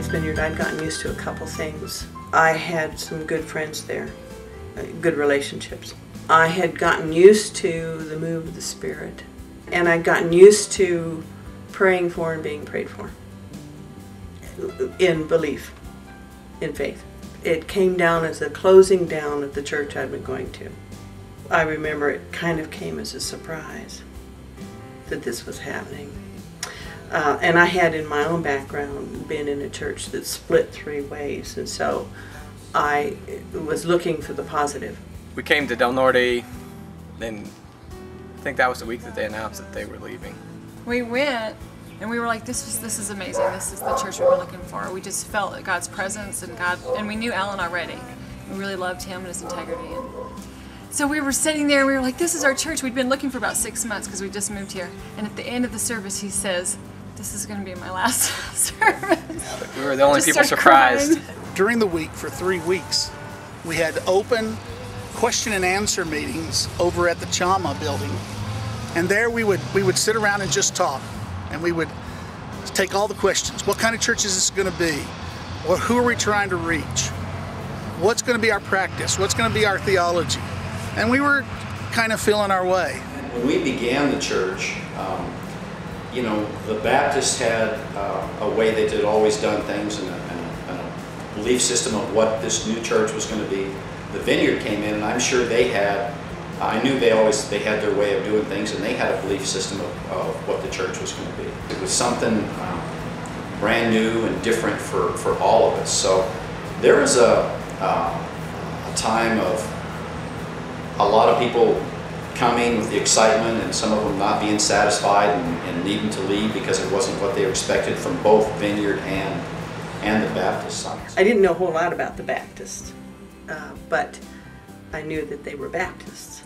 Alliance Vineyard, I'd gotten used to a couple things. I had some good friends there, good relationships. I had gotten used to the move of the Spirit, and I'd gotten used to praying for and being prayed for in belief, in faith. It came down as a closing down of the church I'd been going to. I remember it kind of came as a surprise that this was happening. And I had in my own background been in a church that split three ways, and so I was looking for the positive. We came to Del Norte, and I think that was the week that they announced that they were leaving. We went, and we were like, this is amazing. This is the church we've been looking for. We just felt God's presence, and we knew Alan already. We really loved him and his integrity. And so we were sitting there, and we were like, this is our church. We'd been looking for about 6 months because we just moved here. And at the end of the service, he says, this is going to be my last service. We were the only people surprised. Crying. During the week, for 3 weeks, we had open question and answer meetings over at the Chama building. And there we would sit around and just talk. And we would take all the questions. What kind of church is this going to be? Well, who are we trying to reach? What's going to be our practice? What's going to be our theology? And we were kind of feeling our way. When we began the church, you know, the Baptists had a way they had always done things and a belief system of what this new church was going to be. The Vineyard came in, and I'm sure they had, I knew they had their way of doing things, and they had a belief system of what the church was going to be. It was something brand new and different for all of us. So there was a time of a lot of people coming with the excitement, and some of them not being satisfied and needing to leave because it wasn't what they expected from both Vineyard and the Baptist sides. I didn't know a whole lot about the Baptists, but I knew that they were Baptists.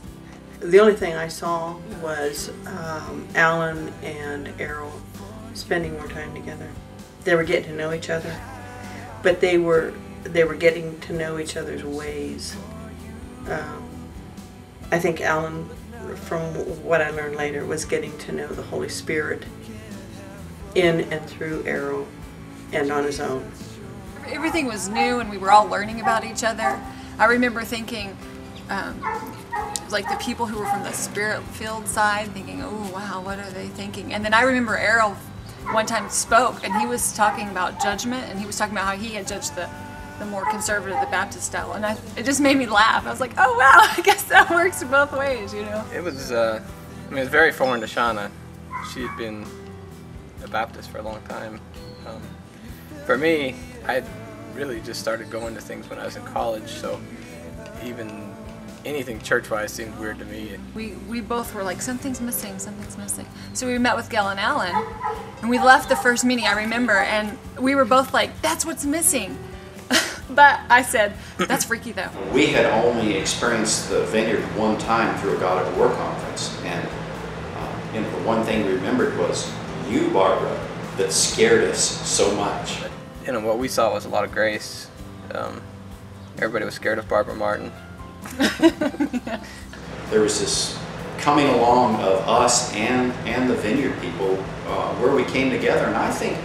The only thing I saw was Alan and Errol spending more time together. They were getting to know each other, but they were getting to know each other's ways. I think Alan, from what I learned later, was getting to know the Holy Spirit in and through Errol and on his own. Everything was new, and we were all learning about each other. I remember thinking, like the people who were from the Spirit-filled side, thinking, oh wow, what are they thinking? And then I remember Errol one time spoke, and he was talking about judgment, and he was talking about how he had judged the more conservative, the Baptist style, and it just made me laugh. I was like, oh wow, I guess that works both ways, you know. It was, I mean, it was very foreign to Shauna. She had been a Baptist for a long time. For me, I had really just started going to things when I was in college, so even anything church-wise seemed weird to me. We both were like, something's missing, something's missing. So we met with Gail and Alan, and we left the first meeting, I remember, and we were both like, that's what's missing. But I said, that's freaky though. We had only experienced the Vineyard one time through a God at War conference, and you know, the one thing we remembered was you, Barbara, that scared us so much. You know, what we saw was a lot of grace. Everybody was scared of Barbara Martin. There was this coming along of us and the Vineyard people where we came together, and I think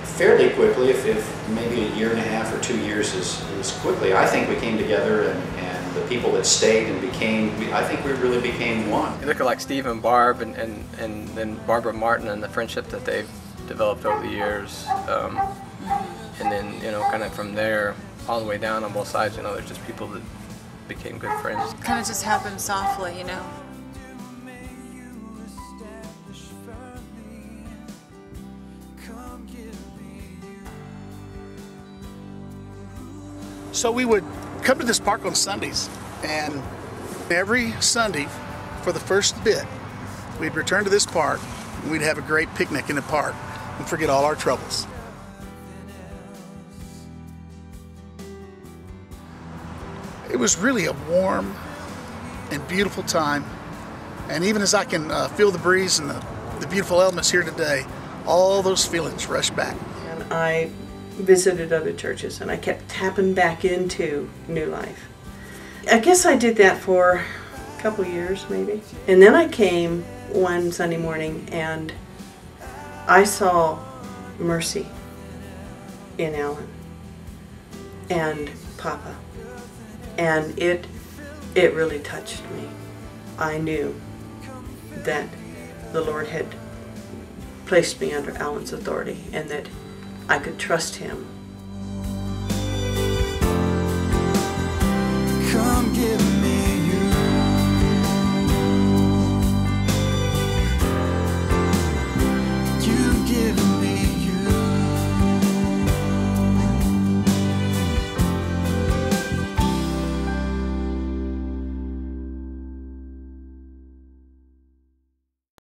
fairly quickly, if maybe a year and a half or 2 years is quickly, I think we came together, and the people that stayed and I think we really became one. You look at like Steve and Barb and then Barbara Martin and the friendship that they've developed over the years. And then, you know, kind of from there all the way down on both sides, you know, there's just people that became good friends. Kind of just happened softly, you know. So we would come to this park on Sundays, and every Sunday for the first bit, we'd return to this park, and we'd have a great picnic in the park and forget all our troubles. It was really a warm and beautiful time, and even as I can feel the breeze and the beautiful elements here today, all those feelings rush back. And I visited other churches, and I kept tapping back into New Life. I guess I did that for a couple years maybe. And then I came one Sunday morning and I saw mercy in Alan and Papa, and it really touched me. I knew that the Lord had placed me under Alan's authority and that I could trust him